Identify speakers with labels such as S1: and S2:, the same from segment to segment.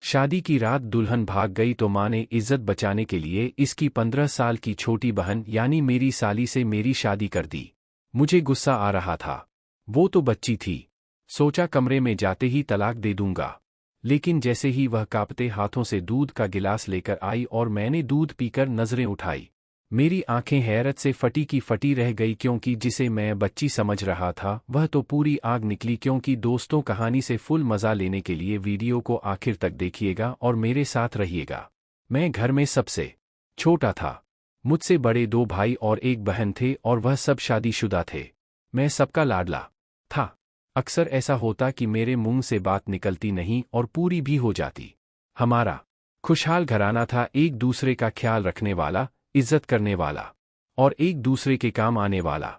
S1: शादी की रात दुल्हन भाग गई तो माँ ने इज्जत बचाने के लिए इसकी 15 साल की छोटी बहन यानी मेरी साली से मेरी शादी कर दी। मुझे गुस्सा आ रहा था। वो तो बच्ची थी। सोचा कमरे में जाते ही तलाक दे दूंगा। लेकिन जैसे ही वह कांपते हाथों से दूध का गिलास लेकर आई और मैंने दूध पीकर नजरें उठाई, मेरी आंखें हैरत से फटी की फटी रह गई क्योंकि जिसे मैं बच्ची समझ रहा था वह तो पूरी आग निकली। क्योंकि दोस्तों, कहानी से फुल मज़ा लेने के लिए वीडियो को आखिर तक देखिएगा और मेरे साथ रहिएगा। मैं घर में सबसे छोटा था। मुझसे बड़े 2 भाई और 1 बहन थे और वह सब शादीशुदा थे। मैं सबका लाडला था। अक्सर ऐसा होता कि मेरे मुंह से बात निकलती नहीं और पूरी भी हो जाती। हमारा खुशहाल घराना था, एक दूसरे का ख्याल रखने वाला, इज्जत करने वाला और एक दूसरे के काम आने वाला।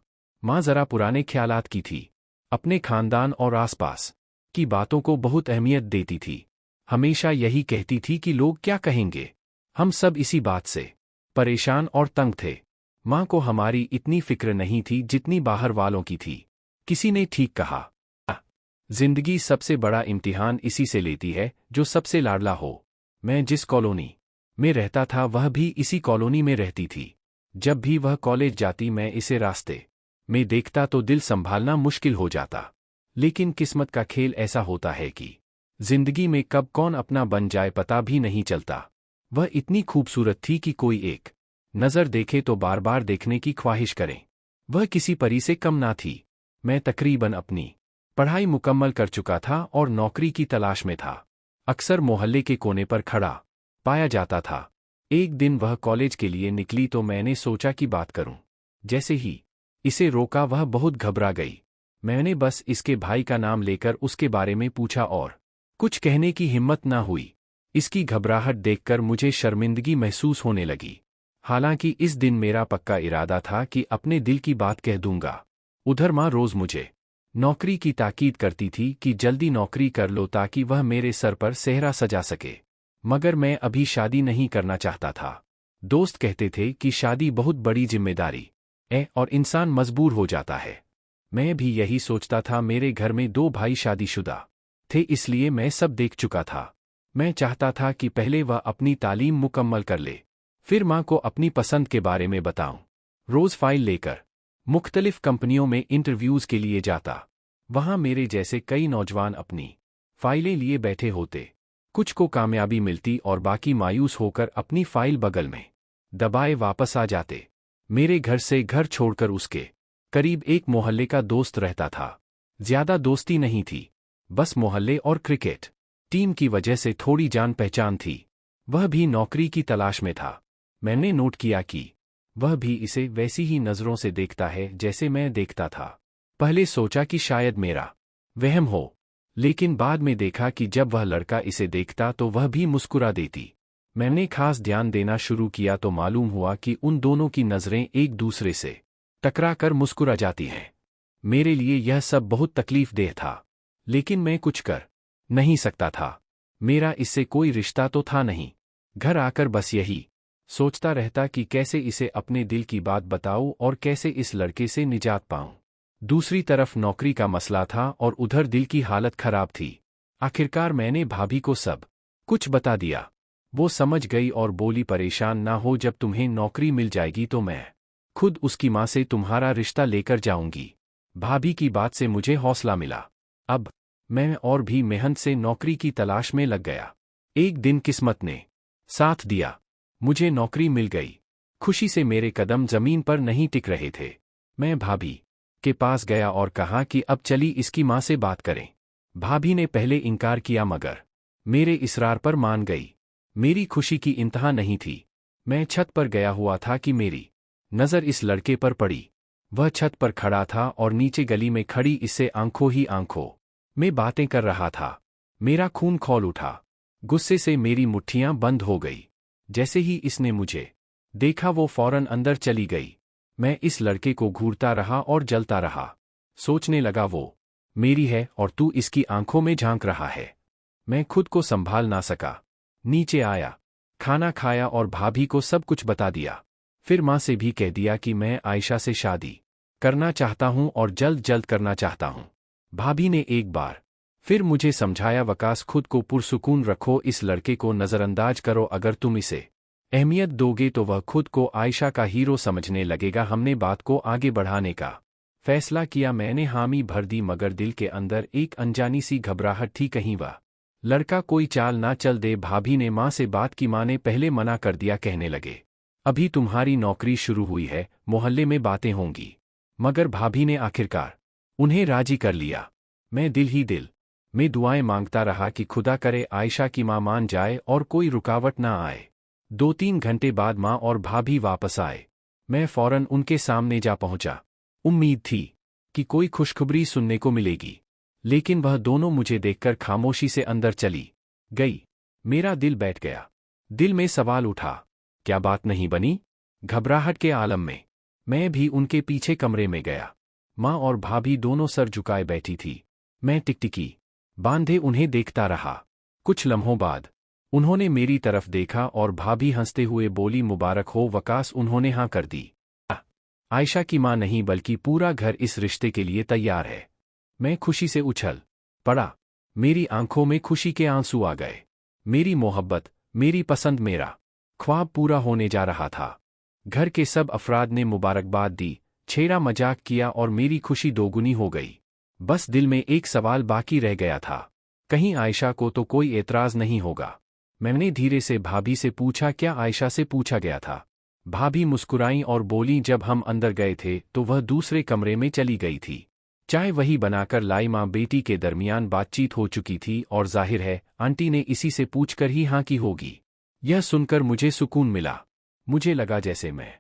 S1: माँ जरा पुराने ख्यालात की थी। अपने खानदान और आसपास की बातों को बहुत अहमियत देती थी। हमेशा यही कहती थी कि लोग क्या कहेंगे। हम सब इसी बात से परेशान और तंग थे। माँ को हमारी इतनी फिक्र नहीं थी जितनी बाहर वालों की थी। किसी ने ठीक कहा, जिंदगी सबसे बड़ा इम्तिहान इसी से लेती है जो सबसे लाडला हो। मैं जिस कॉलोनी में रहता था वह भी इसी कॉलोनी में रहती थी। जब भी वह कॉलेज जाती मैं इसे रास्ते में देखता तो दिल संभालना मुश्किल हो जाता। लेकिन किस्मत का खेल ऐसा होता है कि जिंदगी में कब कौन अपना बन जाए पता भी नहीं चलता। वह इतनी खूबसूरत थी कि कोई एक नज़र देखे तो बार बार देखने की ख्वाहिश करे। वह किसी परी से कम ना थी। मैं तकरीबन अपनी पढ़ाई मुकम्मल कर चुका था और नौकरी की तलाश में था। अक्सर मोहल्ले के कोने पर खड़ा पाया जाता था। एक दिन वह कॉलेज के लिए निकली तो मैंने सोचा कि बात करूं। जैसे ही इसे रोका वह बहुत घबरा गई। मैंने बस इसके भाई का नाम लेकर उसके बारे में पूछा और कुछ कहने की हिम्मत ना हुई। इसकी घबराहट देखकर मुझे शर्मिंदगी महसूस होने लगी। हालांकि इस दिन मेरा पक्का इरादा था कि अपने दिल की बात कह दूंगा। उधर माँ रोज मुझे नौकरी की ताकीद करती थी कि जल्दी नौकरी कर लो ताकि वह मेरे सर पर सेहरा सजा सके। मगर मैं अभी शादी नहीं करना चाहता था। दोस्त कहते थे कि शादी बहुत बड़ी जिम्मेदारी है और इंसान मजबूर हो जाता है। मैं भी यही सोचता था। मेरे घर में 2 भाई शादीशुदा थे, इसलिए मैं सब देख चुका था। मैं चाहता था कि पहले वह अपनी तालीम मुकम्मल कर ले, फिर माँ को अपनी पसंद के बारे में बताऊं। रोज फाइल लेकर मुख्तलिफ कंपनियों में इंटरव्यूज के लिए जाता। वहां मेरे जैसे कई नौजवान अपनी फाइलें लिए बैठे होते। कुछ को कामयाबी मिलती और बाकी मायूस होकर अपनी फाइल बगल में दबाए वापस आ जाते। मेरे घर से घर छोड़कर उसके करीब एक मोहल्ले का दोस्त रहता था। ज्यादा दोस्ती नहीं थी, बस मोहल्ले और क्रिकेट टीम की वजह से थोड़ी जान पहचान थी। वह भी नौकरी की तलाश में था। मैंने नोट किया कि वह भी इसे वैसी ही नज़रों से देखता है जैसे मैं देखता था। पहले सोचा कि शायद मेरा वहम हो, लेकिन बाद में देखा कि जब वह लड़का इसे देखता तो वह भी मुस्कुरा देती। मैंने खास ध्यान देना शुरू किया तो मालूम हुआ कि उन दोनों की नज़रें एक दूसरे से टकरा कर मुस्कुरा जाती हैं। मेरे लिए यह सब बहुत तकलीफदेह था, लेकिन मैं कुछ कर नहीं सकता था। मेरा इससे कोई रिश्ता तो था नहीं। घर आकर बस यही सोचता रहता कि कैसे इसे अपने दिल की बात बताऊं और कैसे इस लड़के से निजात पाऊं। दूसरी तरफ नौकरी का मसला था और उधर दिल की हालत खराब थी। आखिरकार मैंने भाभी को सब कुछ बता दिया। वो समझ गई और बोली, परेशान ना हो, जब तुम्हें नौकरी मिल जाएगी तो मैं खुद उसकी माँ से तुम्हारा रिश्ता लेकर जाऊंगी। भाभी की बात से मुझे हौसला मिला। अब मैं और भी मेहनत से नौकरी की तलाश में लग गया। एक दिन किस्मत ने साथ दिया, मुझे नौकरी मिल गई। खुशी से मेरे कदम जमीन पर नहीं टिक रहे थे। मैं भाभी के पास गया और कहा कि अब चली इसकी माँ से बात करें। भाभी ने पहले इनकार किया मगर मेरे इसरार पर मान गई। मेरी खुशी की इंतहा नहीं थी। मैं छत पर गया हुआ था कि मेरी नज़र इस लड़के पर पड़ी। वह छत पर खड़ा था और नीचे गली में खड़ी इससे आंखों ही आंखों में बातें कर रहा था। मेरा खून खौल उठा। गुस्से से मेरी मुट्ठियां बंद हो गई। जैसे ही इसने मुझे देखा वो फौरन अंदर चली गई। मैं इस लड़के को घूरता रहा और जलता रहा। सोचने लगा, वो मेरी है और तू इसकी आंखों में झांक रहा है। मैं खुद को संभाल ना सका। नीचे आया, खाना खाया और भाभी को सब कुछ बता दिया। फिर माँ से भी कह दिया कि मैं आयशा से शादी करना चाहता हूँ और जल्द जल्द करना चाहता हूँ। भाभी ने एक बार फिर मुझे समझाया, वकास खुद को पुरसुकून रखो, इस लड़के को नज़रअंदाज करो, अगर तुम इसे अहमियत दोगे तो वह खुद को आयशा का हीरो समझने लगेगा। हमने बात को आगे बढ़ाने का फैसला किया। मैंने हामी भर दी मगर दिल के अंदर एक अनजानी सी घबराहट थी, कहीं वह लड़का कोई चाल ना चल दे। भाभी ने माँ से बात की, माँ ने पहले मना कर दिया, कहने लगे अभी तुम्हारी नौकरी शुरू हुई है, मोहल्ले में बातें होंगी। मगर भाभी ने आखिरकार उन्हें राजी कर लिया। मैं दिल ही दिल में दुआएं मांगता रहा कि खुदा करे आयशा की माँ मान जाए और कोई रुकावट ना आए। 2-3 घंटे बाद माँ और भाभी वापस आए। मैं फौरन उनके सामने जा पहुंचा। उम्मीद थी कि कोई खुशखबरी सुनने को मिलेगी, लेकिन वह दोनों मुझे देखकर खामोशी से अंदर चली गई। मेरा दिल बैठ गया। दिल में सवाल उठा, क्या बात नहीं बनी? घबराहट के आलम में मैं भी उनके पीछे कमरे में गया। माँ और भाभी दोनों सर झुकाए बैठी थी। मैं टिकटिकी बांधे उन्हें देखता रहा। कुछ लम्हों बाद उन्होंने मेरी तरफ देखा और भाभी हंसते हुए बोली, मुबारक हो वकास। उन्होंने हाँ कर दी। आयशा की माँ नहीं बल्कि पूरा घर इस रिश्ते के लिए तैयार है। मैं खुशी से उछल पड़ा। मेरी आंखों में खुशी के आंसू आ गए। मेरी मोहब्बत, मेरी पसंद, मेरा ख्वाब पूरा होने जा रहा था। घर के सब अफराद ने मुबारकबाद दी, छेड़ा मजाक किया और मेरी खुशी दोगुनी हो गई। बस दिल में एक सवाल बाकी रह गया था, कहीं आयशा को तो कोई एतराज नहीं होगा। मैंने धीरे से भाभी से पूछा, क्या आयशा से पूछा गया था? भाभी मुस्कुराईं और बोलीं, जब हम अंदर गए थे तो वह दूसरे कमरे में चली गई थी। चाय वही बनाकर लाई। माँ बेटी के दरमियान बातचीत हो चुकी थी और जाहिर है आंटी ने इसी से पूछकर ही हाँ की होगी। यह सुनकर मुझे सुकून मिला। मुझे लगा जैसे मैं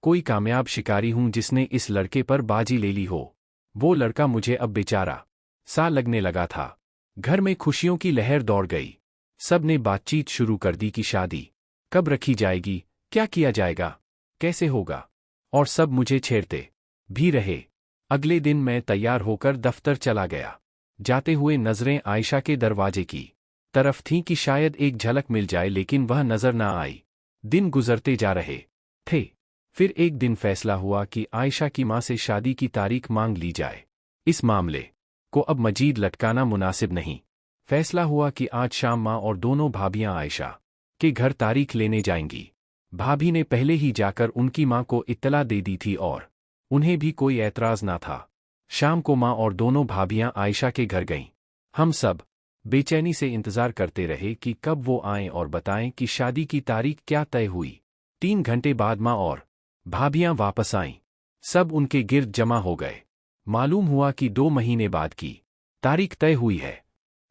S1: कोई कामयाब शिकारी हूं जिसने इस लड़के पर बाजी ले ली हो। वो लड़का मुझे अब बेचारा सा लगने लगा था। घर में खुशियों की लहर दौड़ गई। सब ने बातचीत शुरू कर दी कि शादी कब रखी जाएगी, क्या किया जाएगा, कैसे होगा, और सब मुझे छेड़ते भी रहे। अगले दिन मैं तैयार होकर दफ्तर चला गया। जाते हुए नजरें आयशा के दरवाजे की तरफ थीं कि शायद एक झलक मिल जाए, लेकिन वह नजर ना आई। दिन गुजरते जा रहे थे। फिर एक दिन फैसला हुआ कि आयशा की मां से शादी की तारीख मांग ली जाए। इस मामले को अब मजीद लटकाना मुनासिब नहीं। फैसला हुआ कि आज शाम मां और दोनों भाभियां आयशा के घर तारीख लेने जाएंगी। भाभी ने पहले ही जाकर उनकी मां को इत्तला दे दी थी और उन्हें भी कोई ऐतराज ना था। शाम को मां और दोनों भाभियां आयशा के घर गईं। हम सब बेचैनी से इंतजार करते रहे कि कब वो आएं और बताएं कि शादी की तारीख क्या तय हुई। 3 घंटे बाद मां और भाभियां वापस आईं। सब उनके गिर्द जमा हो गए। मालूम हुआ कि 2 महीने बाद की तारीख तय हुई है।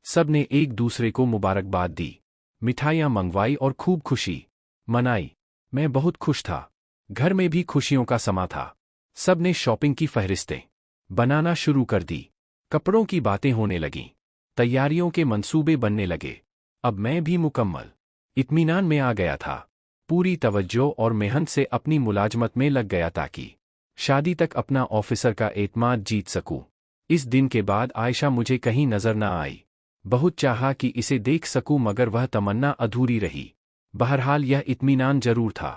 S1: सब ने एक दूसरे को मुबारकबाद दी, मिठाइयां मंगवाई और खूब खुशी मनाई। मैं बहुत खुश था। घर में भी खुशियों का समा था। सब ने शॉपिंग की फहरिस्तें बनाना शुरू कर दी। कपड़ों की बातें होने लगीं। तैयारियों के मंसूबे बनने लगे। अब मैं भी मुकम्मल इत्मीनान में आ गया था। पूरी तवज्जो और मेहनत से अपनी मुलाजमत में लग गया ताकि शादी तक अपना ऑफिसर का एतमाद जीत सकूं। इस दिन के बाद आयशा मुझे कहीं नजर न आई। बहुत चाहा कि इसे देख सकूं मगर वह तमन्ना अधूरी रही। बहरहाल यह इत्मीनान जरूर था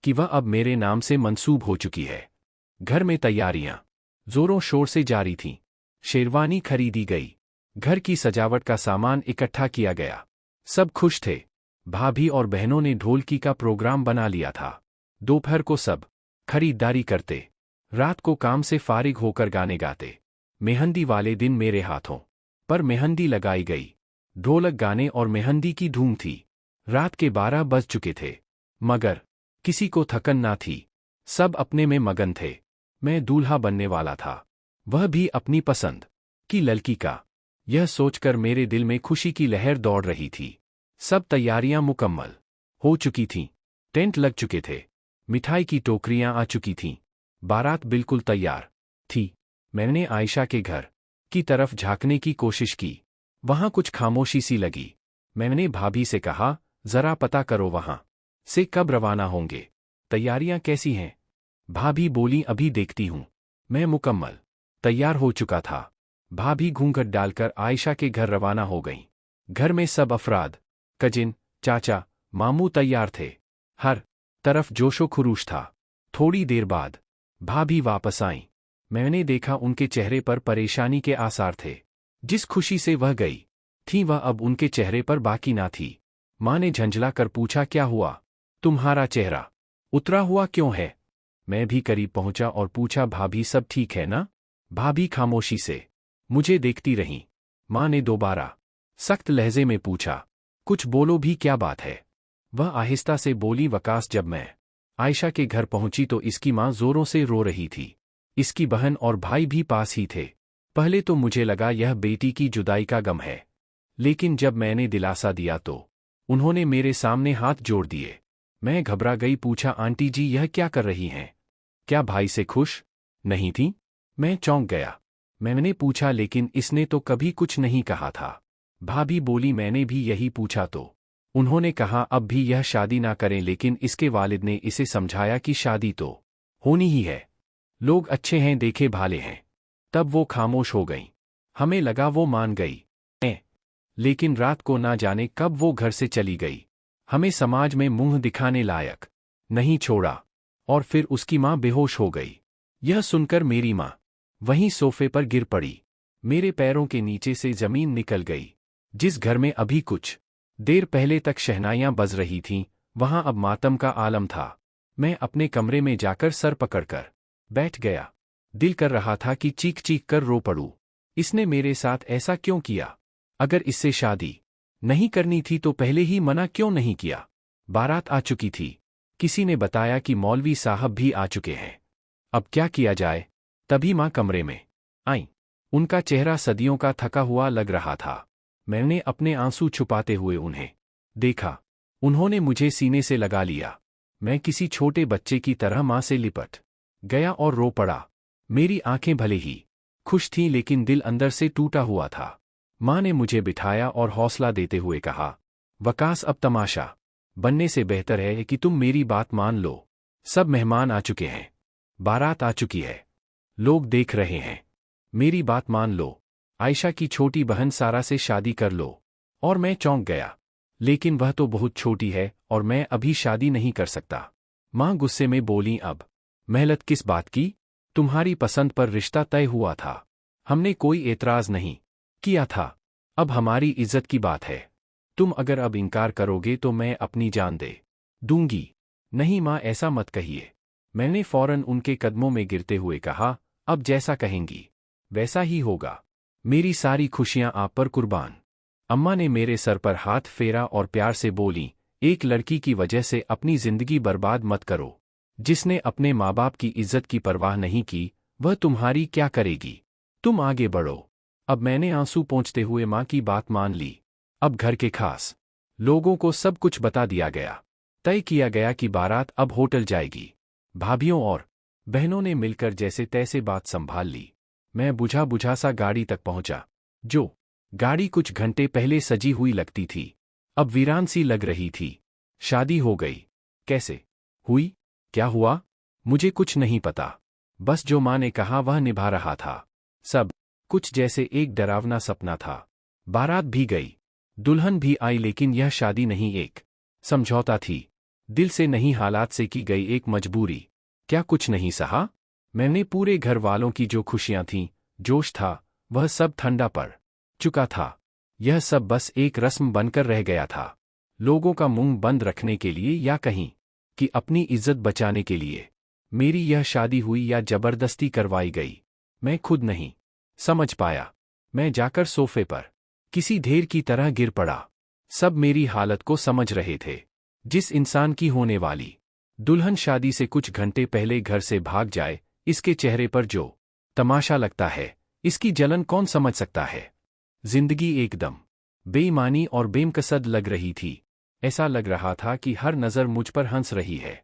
S1: कि वह अब मेरे नाम से मंसूब हो चुकी है। घर में तैयारियां जोरों शोर से जारी थीं। शेरवानी खरीदी गई। घर की सजावट का सामान इकट्ठा किया गया। सब खुश थे। भाभी और बहनों ने ढोलकी का प्रोग्राम बना लिया था। दोपहर को सब खरीदारी करते, रात को काम से फारिग होकर गाने गाते। मेहंदी वाले दिन मेरे हाथों पर मेहंदी लगाई गई। ढोलक गाने और मेहंदी की धूम थी। रात के 12 बज चुके थे मगर किसी को थकन ना थी। सब अपने में मगन थे। मैं दूल्हा बनने वाला था, वह भी अपनी पसंद की लड़की का। यह सोचकर मेरे दिल में खुशी की लहर दौड़ रही थी। सब तैयारियां मुकम्मल हो चुकी थीं। टेंट लग चुके थे। मिठाई की टोकरियां आ चुकी थीं। बारात बिल्कुल तैयार थी। मैंने आयशा के घर की तरफ झांकने की कोशिश की। वहां कुछ खामोशी सी लगी। मैंने भाभी से कहा, जरा पता करो वहां से कब रवाना होंगे, तैयारियां कैसी हैं? भाभी बोली, अभी देखती हूं। मैं मुकम्मल तैयार हो चुका था। भाभी घूंघट डालकर आयशा के घर रवाना हो गईं। घर में सब अफराद, कजिन, चाचा, मामू तैयार थे। हर तरफ जोशो खरूश था। थोड़ी देर बाद भाभी वापस आईं। मैंने देखा उनके चेहरे पर परेशानी के आसार थे। जिस खुशी से वह गई थी वह अब उनके चेहरे पर बाकी ना थी। माँ ने झंझला कर पूछा, क्या हुआ? तुम्हारा चेहरा उतरा हुआ क्यों है? मैं भी करीब पहुंचा और पूछा, भाभी सब ठीक है ना? भाभी खामोशी से मुझे देखती रहीं। माँ ने दोबारा सख्त लहजे में पूछा, कुछ बोलो भी, क्या बात है? वह आहिस्ता से बोली, वकास, जब मैं आयशा के घर पहुंची तो इसकी माँ जोरों से रो रही थी। इसकी बहन और भाई भी पास ही थे। पहले तो मुझे लगा यह बेटी की जुदाई का गम है, लेकिन जब मैंने दिलासा दिया तो उन्होंने मेरे सामने हाथ जोड़ दिए। मैं घबरा गई। पूछा, आंटी जी यह क्या कर रही हैं? क्या भाई से खुश नहीं थी? मैं चौंक गया। मैंने पूछा, लेकिन इसने तो कभी कुछ नहीं कहा था। भाभी बोली, मैंने भी यही पूछा तो उन्होंने कहा अब भी यह शादी ना करें, लेकिन इसके वालिद ने इसे समझाया कि शादी तो होनी ही है। लोग अच्छे हैं, देखे भाले हैं। तब वो खामोश हो गईं। हमें लगा वो मान गई लेकिन रात को ना जाने कब वो घर से चली गई। हमें समाज में मुंह दिखाने लायक नहीं छोड़ा। और फिर उसकी माँ बेहोश हो गई। यह सुनकर मेरी माँ वहीं सोफे पर गिर पड़ी। मेरे पैरों के नीचे से जमीन निकल गई। जिस घर में अभी कुछ देर पहले तक शहनाइयां बज रही थीं, वहां अब मातम का आलम था। मैं अपने कमरे में जाकर सर पकड़कर बैठ गया। दिल कर रहा था कि चीख चीख कर रो पड़ूं। इसने मेरे साथ ऐसा क्यों किया? अगर इससे शादी नहीं करनी थी तो पहले ही मना क्यों नहीं किया? बारात आ चुकी थी। किसी ने बताया कि मौलवी साहब भी आ चुके हैं। अब क्या किया जाए? तभी माँ कमरे में आई। उनका चेहरा सदियों का थका हुआ लग रहा था। मैंने अपने आंसू छुपाते हुए उन्हें देखा। उन्होंने मुझे सीने से लगा लिया। मैं किसी छोटे बच्चे की तरह माँ से लिपट गया और रो पड़ा। मेरी आंखें भले ही खुश थीं, लेकिन दिल अंदर से टूटा हुआ था। माँ ने मुझे बिठाया और हौसला देते हुए कहा, वकास, अब तमाशा बनने से बेहतर है कि तुम मेरी बात मान लो। सब मेहमान आ चुके हैं, बारात आ चुकी है, लोग देख रहे हैं। मेरी बात मान लो। आयशा की छोटी बहन सारा से शादी कर लो। और मैं चौंक गया। लेकिन वह तो बहुत छोटी है और मैं अभी शादी नहीं कर सकता। माँ गुस्से में बोली, अब मेहनत किस बात की? तुम्हारी पसंद पर रिश्ता तय हुआ था। हमने कोई एतराज नहीं किया था। अब हमारी इज्जत की बात है। तुम अगर अब इनकार करोगे तो मैं अपनी जान दे दूंगी। नहीं माँ, ऐसा मत कहिए। मैंने फौरन उनके कदमों में गिरते हुए कहा, अब जैसा कहेंगी वैसा ही होगा। मेरी सारी खुशियां आप पर कुर्बान। अम्मा ने मेरे सर पर हाथ फेरा और प्यार से बोली, एक लड़की की वजह से अपनी जिंदगी बर्बाद मत करो। जिसने अपने माँ बाप की इज्जत की परवाह नहीं की, वह तुम्हारी क्या करेगी? तुम आगे बढ़ो। अब मैंने आंसू पोंछते हुए माँ की बात मान ली। अब घर के खास लोगों को सब कुछ बता दिया गया। तय किया गया कि बारात अब होटल जाएगी। भाभियों और बहनों ने मिलकर जैसे तैसे बात संभाल ली। मैं बुझा बुझा सा गाड़ी तक पहुंचा। जो गाड़ी कुछ घंटे पहले सजी हुई लगती थी, अब वीरान सी लग रही थी। शादी हो गई। कैसे हुई? क्या हुआ? मुझे कुछ नहीं पता। बस जो माँ ने कहा वह निभा रहा था। सब कुछ जैसे एक डरावना सपना था। बारात भी गई, दुल्हन भी आई, लेकिन यह शादी नहीं, एक समझौता थी। दिल से नहीं, हालात से की गई एक मजबूरी। क्या कुछ नहीं सहा? मैंने पूरे घर वालों की जो खुशियां थीं, जोश था, वह सब ठंडा पड़ चुका था। यह सब बस एक रस्म बनकर रह गया था। लोगों का मुंह बंद रखने के लिए या कहीं कि अपनी इज्जत बचाने के लिए मेरी यह शादी हुई या जबरदस्ती करवाई गई, मैं खुद नहीं समझ पाया। मैं जाकर सोफे पर किसी ढेर की तरह गिर पड़ा। सब मेरी हालत को समझ रहे थे। जिस इंसान की होने वाली दुल्हन शादी से कुछ घंटे पहले घर से भाग जाए, इसके चेहरे पर जो तमाशा लगता है, इसकी जलन कौन समझ सकता है? जिंदगी एकदम बेईमानी और बेमकसद लग रही थी। ऐसा लग रहा था कि हर नज़र मुझ पर हंस रही है।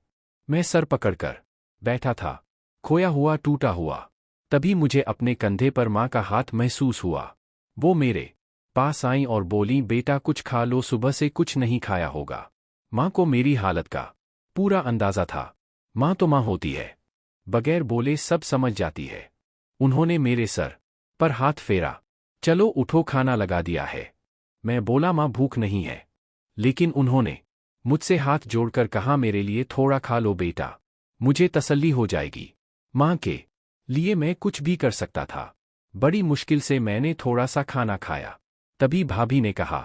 S1: मैं सर पकड़कर बैठा था, खोया हुआ, टूटा हुआ। तभी मुझे अपने कंधे पर माँ का हाथ महसूस हुआ। वो मेरे पास आईं और बोली, बेटा कुछ खा लो, सुबह से कुछ नहीं खाया होगा। माँ को मेरी हालत का पूरा अंदाजा था। माँ तो माँ होती है, बगैर बोले सब समझ जाती है। उन्होंने मेरे सर पर हाथ फेरा। चलो उठो, खाना लगा दिया है। मैं बोला, माँ भूख नहीं है। लेकिन उन्होंने मुझसे हाथ जोड़कर कहा, मेरे लिए थोड़ा खा लो बेटा, मुझे तसल्ली हो जाएगी। माँ के लिए मैं कुछ भी कर सकता था। बड़ी मुश्किल से मैंने थोड़ा सा खाना खाया। तभी भाभी ने कहा,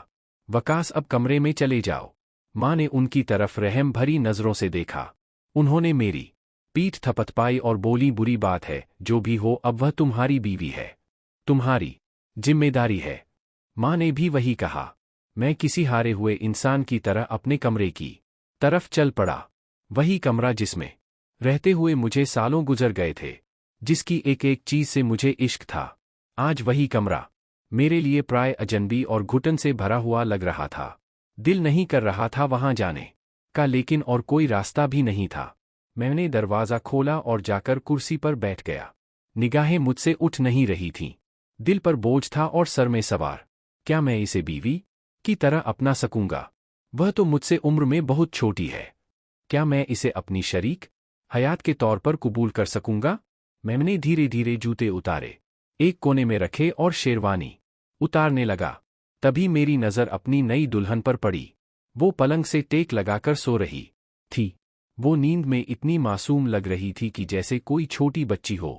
S1: वकास अब कमरे में चले जाओ। माँ ने उनकी तरफ रहम भरी नजरों से देखा। उन्होंने मेरी पीठ थपथपाई और बोली, बुरी बात है, जो भी हो अब वह तुम्हारी बीवी है, तुम्हारी जिम्मेदारी है। माँ ने भी वही कहा। मैं किसी हारे हुए इंसान की तरह अपने कमरे की तरफ चल पड़ा। वही कमरा जिसमें रहते हुए मुझे सालों गुजर गए थे, जिसकी एक एक चीज से मुझे इश्क था। आज वही कमरा मेरे लिए प्राय अजनबी और घुटन से भरा हुआ लग रहा था। दिल नहीं कर रहा था वहां जाने का, लेकिन और कोई रास्ता भी नहीं था। मैंने दरवाज़ा खोला और जाकर कुर्सी पर बैठ गया। निगाहें मुझसे उठ नहीं रही थीं। दिल पर बोझ था और सर में सवार। क्या मैं इसे बीवी की तरह अपना सकूंगा? वह तो मुझसे उम्र में बहुत छोटी है। क्या मैं इसे अपनी शरीक हयात के तौर पर कबूल कर सकूंगा? मैंने धीरे धीरे जूते उतारे, एक कोने में रखे और शेरवानी उतारने लगा। तभी मेरी नज़र अपनी नई दुल्हन पर पड़ी। वो पलंग से टेक लगाकर सो रही थी। वो नींद में इतनी मासूम लग रही थी कि जैसे कोई छोटी बच्ची हो।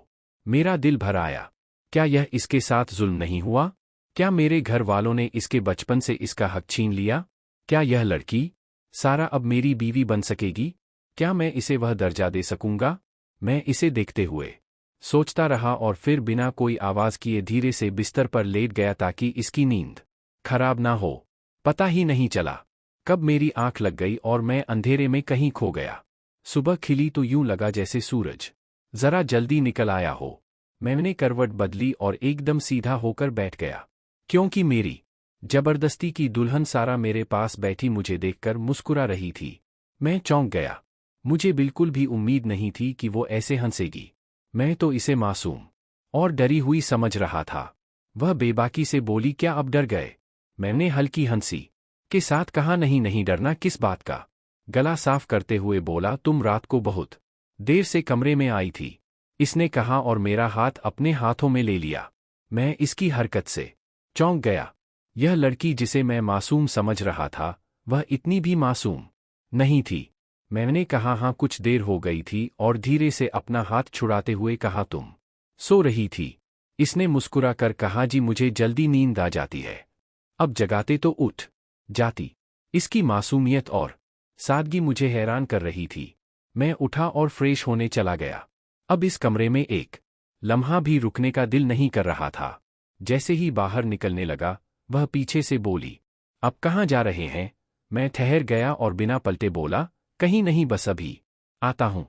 S1: मेरा दिल भर आया। क्या यह इसके साथ जुल्म नहीं हुआ? क्या मेरे घर वालों ने इसके बचपन से इसका हक छीन लिया? क्या यह लड़की सारा अब मेरी बीवी बन सकेगी? क्या मैं इसे वह दर्जा दे सकूंगा? मैं इसे देखते हुए सोचता रहा और फिर बिना कोई आवाज किए धीरे से बिस्तर पर लेट गया ताकि इसकी नींद खराब ना हो। पता ही नहीं चला कब मेरी आंख लग गई और मैं अंधेरे में कहीं खो गया। सुबह खिली तो यूं लगा जैसे सूरज जरा जल्दी निकल आया हो। मैंने करवट बदली और एकदम सीधा होकर बैठ गया, क्योंकि मेरी जबरदस्ती की दुल्हन सारा मेरे पास बैठी मुझे देखकर मुस्कुरा रही थी। मैं चौंक गया। मुझे बिल्कुल भी उम्मीद नहीं थी कि वो ऐसे हंसेगी। मैं तो इसे मासूम और डरी हुई समझ रहा था। वह बेबाकी से बोली, क्या अब डर गए? मैंने हल्की हंसी के साथ कहा, नहीं नहीं, डरना किस बात का। गला साफ करते हुए बोला, तुम रात को बहुत देर से कमरे में आई थी, इसने कहा और मेरा हाथ अपने हाथों में ले लिया। मैं इसकी हरकत से चौंक गया। यह लड़की जिसे मैं मासूम समझ रहा था, वह इतनी भी मासूम नहीं थी। मैंने कहा, हाँ कुछ देर हो गई थी, और धीरे से अपना हाथ छुड़ाते हुए कहा, तुम सो रही थी? इसने मुस्कुरा कर कहा, जी मुझे जल्दी नींद आ जाती है, अब जगाते तो उठ जाती। इसकी मासूमियत और सादगी मुझे हैरान कर रही थी। मैं उठा और फ्रेश होने चला गया। अब इस कमरे में एक लम्हा भी रुकने का दिल नहीं कर रहा था। जैसे ही बाहर निकलने लगा, वह पीछे से बोली, अब कहाँ जा रहे हैं? मैं ठहर गया और बिना पलटे बोला, कहीं नहीं, बस अभी आता हूं।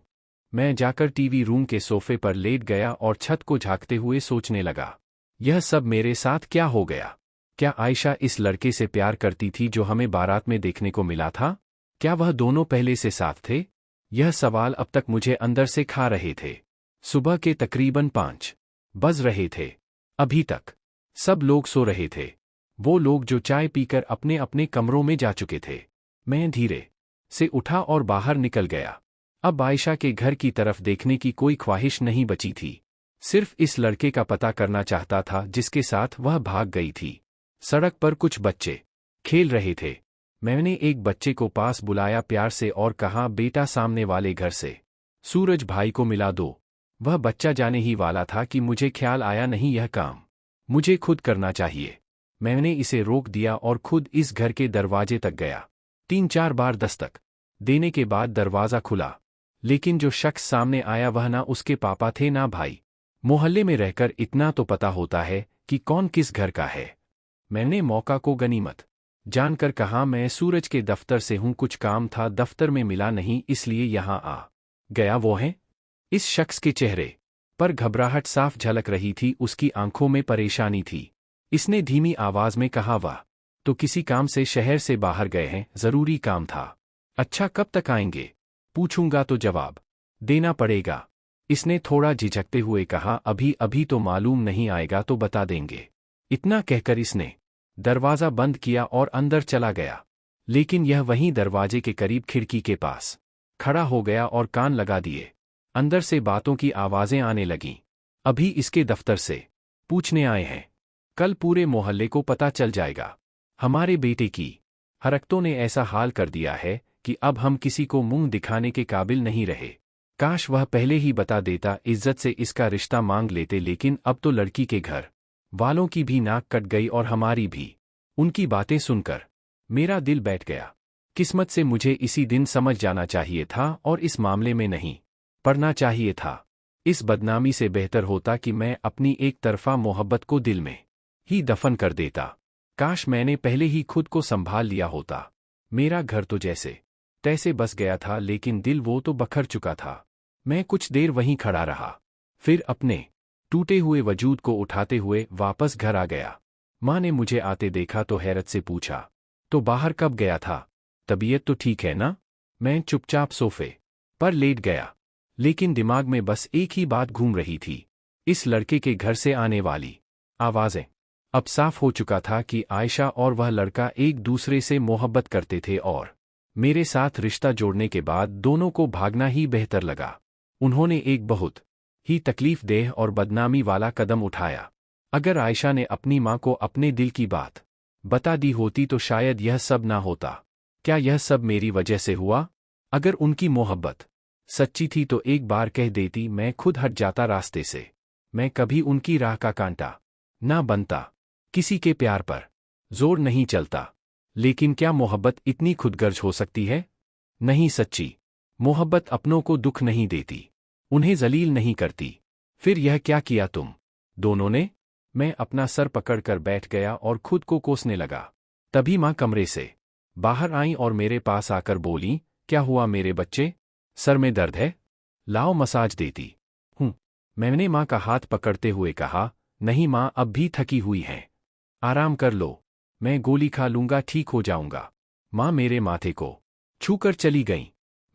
S1: मैं जाकर टीवी रूम के सोफे पर लेट गया और छत को झांकते हुए सोचने लगा, यह सब मेरे साथ क्या हो गया? क्या आयशा इस लड़के से प्यार करती थी जो हमें बारात में देखने को मिला था? क्या वह दोनों पहले से साथ थे? यह सवाल अब तक मुझे अंदर से खा रहे थे। सुबह के तकरीबन 5 बज रहे थे। अभी तक सब लोग सो रहे थे, वो लोग जो चाय पीकर अपने अपने कमरों में जा चुके थे। मैं धीरे से उठा और बाहर निकल गया। अब आयशा के घर की तरफ देखने की कोई ख्वाहिश नहीं बची थी। सिर्फ इस लड़के का पता करना चाहता था जिसके साथ वह भाग गई थी। सड़क पर कुछ बच्चे खेल रहे थे। मैंने एक बच्चे को पास बुलाया प्यार से और कहा, बेटा सामने वाले घर से सूरज भाई को मिला दो। वह बच्चा जाने ही वाला था कि मुझे ख्याल आया, नहीं, यह काम मुझे खुद करना चाहिए। मैंने इसे रोक दिया और खुद इस घर के दरवाजे तक गया। 3-4 बार दस्तक देने के बाद दरवाज़ा खुला, लेकिन जो शख्स सामने आया वह ना उसके पापा थे ना भाई। मोहल्ले में रहकर इतना तो पता होता है कि कौन किस घर का है। मैंने मौका को गनीमत जानकर कहा, मैं सूरज के दफ्तर से हूं, कुछ काम था, दफ्तर में मिला नहीं इसलिए यहां आ गया। वो है? इस शख्स के चेहरे पर घबराहट साफ झलक रही थी, उसकी आंखों में परेशानी थी। इसने धीमी आवाज में कहा, वाह, तो किसी काम से शहर से बाहर गए हैं? जरूरी काम था। अच्छा, कब तक आएंगे? पूछूंगा तो जवाब देना पड़ेगा। इसने थोड़ा झिझकते हुए कहा, अभी अभी तो मालूम नहीं, आएगा तो बता देंगे। इतना कहकर इसने दरवाज़ा बंद किया और अंदर चला गया। लेकिन यह वहीं दरवाजे के करीब खिड़की के पास खड़ा हो गया और कान लगा दिए। अंदर से बातों की आवाजें आने लगीं। अभी इसके दफ्तर से पूछने आए हैं, कल पूरे मोहल्ले को पता चल जाएगा। हमारे बेटे की हरकतों ने ऐसा हाल कर दिया है कि अब हम किसी को मुंह दिखाने के काबिल नहीं रहे। काश वह पहले ही बता देता, इज्जत से इसका रिश्ता मांग लेते, लेकिन अब तो लड़की के घर वालों की भी नाक कट गई और हमारी भी। उनकी बातें सुनकर मेरा दिल बैठ गया। किस्मत से मुझे इसी दिन समझ जाना चाहिए था और इस मामले में नहीं पड़ना चाहिए था। इस बदनामी से बेहतर होता कि मैं अपनी एक तरफा मोहब्बत को दिल में ही दफन कर देता। काश मैंने पहले ही खुद को संभाल लिया होता। मेरा घर तो जैसे तैसे बस गया था, लेकिन दिल वो तो बखर चुका था। मैं कुछ देर वहीं खड़ा रहा, फिर अपने टूटे हुए वजूद को उठाते हुए वापस घर आ गया। माँ ने मुझे आते देखा तो हैरत से पूछा, तो बाहर कब गया था? तबीयत तो ठीक है ना? मैं चुपचाप सोफे पर लेट गया, लेकिन दिमाग में बस एक ही बात घूम रही थी, इस लड़के के घर से आने वाली आवाज़ें। अब साफ हो चुका था कि आयशा और वह लड़का एक दूसरे से मोहब्बत करते थे और मेरे साथ रिश्ता जोड़ने के बाद दोनों को भागना ही बेहतर लगा। उन्होंने एक बहुत ही तकलीफदेह और बदनामी वाला कदम उठाया। अगर आयशा ने अपनी माँ को अपने दिल की बात बता दी होती तो शायद यह सब ना होता। क्या यह सब मेरी वजह से हुआ? अगर उनकी मोहब्बत सच्ची थी तो एक बार कह देती, मैं खुद हट जाता रास्ते से। मैं कभी उनकी राह का कांटा ना बनता। किसी के प्यार पर जोर नहीं चलता। लेकिन क्या मोहब्बत इतनी खुदगर्ज हो सकती है? नहीं, सच्ची मोहब्बत अपनों को दुख नहीं देती, उन्हें जलील नहीं करती। फिर यह क्या किया तुम दोनों ने? मैं अपना सर पकड़कर बैठ गया और खुद को कोसने लगा। तभी माँ कमरे से बाहर आईं और मेरे पास आकर बोलीं, क्या हुआ मेरे बच्चे? सर में दर्द है? लाओ मसाज देती हूँ। मैंने माँ का हाथ पकड़ते हुए कहा, नहीं माँ, अब भी थकी हुई हैं, आराम कर लो, मैं गोली खा लूंगा, ठीक हो जाऊंगा। माँ मेरे माथे को छूकर चली गईं।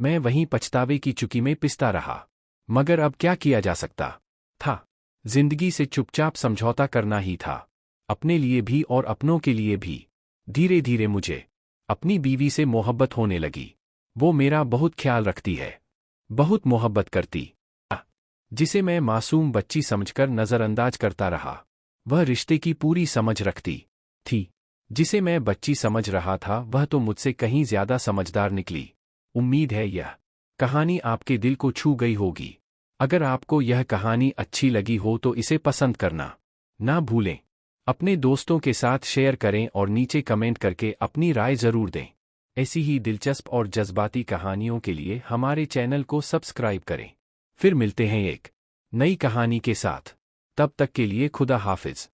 S1: मैं वहीं पछतावे की चुकी में पिसता रहा, मगर अब क्या किया जा सकता था? जिंदगी से चुपचाप समझौता करना ही था, अपने लिए भी और अपनों के लिए भी। धीरे धीरे मुझे अपनी बीवी से मोहब्बत होने लगी। वो मेरा बहुत ख्याल रखती है, बहुत मोहब्बत करती, जिसे मैं मासूम बच्ची समझकर नजरअंदाज करता रहा। वह रिश्ते की पूरी समझ रखती थी। जिसे मैं बच्ची समझ रहा था वह तो मुझसे कहीं ज्यादा समझदार निकली। उम्मीद है यह कहानी आपके दिल को छू गई होगी। अगर आपको यह कहानी अच्छी लगी हो तो इसे पसंद करना ना भूलें। अपने दोस्तों के साथ शेयर करें और नीचे कमेंट करके अपनी राय जरूर दें। ऐसी ही दिलचस्प और जज्बाती कहानियों के लिए हमारे चैनल को सब्सक्राइब करें। फिर मिलते हैं एक नई कहानी के साथ। तब तक के लिए खुदा हाफिज।